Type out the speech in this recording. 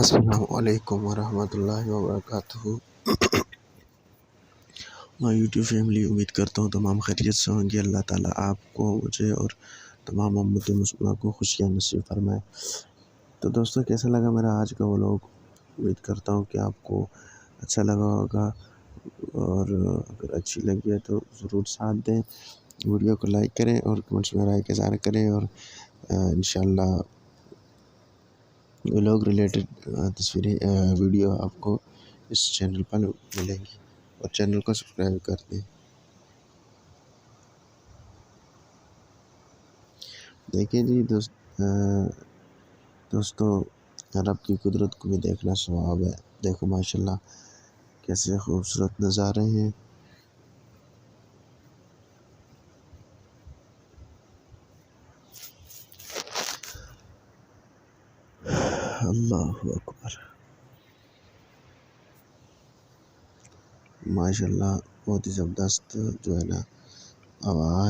अस्सलामुअलैकुम वरहमतुल्लाहि वबरकातुहू। My YouTube family, उम्मीद करता हूँ तमाम खैरियत से होंगे। अल्लाह ताला आपको, मुझे और तमाम उम्मत मुस्लिमा को खुशियाँ नसीब फरमाए। तो दोस्तों, कैसा लगा मेरा आज का व्लॉग? उम्मीद करता हूँ कि आपको अच्छा लगा होगा, और अगर अच्छी लगी है तो ज़रूर साथ दें, वीडियो को लाइक करें और कमेंट्स में राय का इज़हार करें। और इंशाअल्लाह व्लॉग रिलेटेड तस्वीरें वीडियो आपको इस चैनल पर मिलेंगी, और चैनल को सब्सक्राइब कर दें। देखिए जी दोस्तों, रब की कुदरत को भी देखना सवाब है। देखो माशाल्लाह कैसे खूबसूरत नज़ारे हैं। अल्लाहु अकबर, माशाल्लाह बहुत ही ज़बरदस्त जो है ना आवाज़।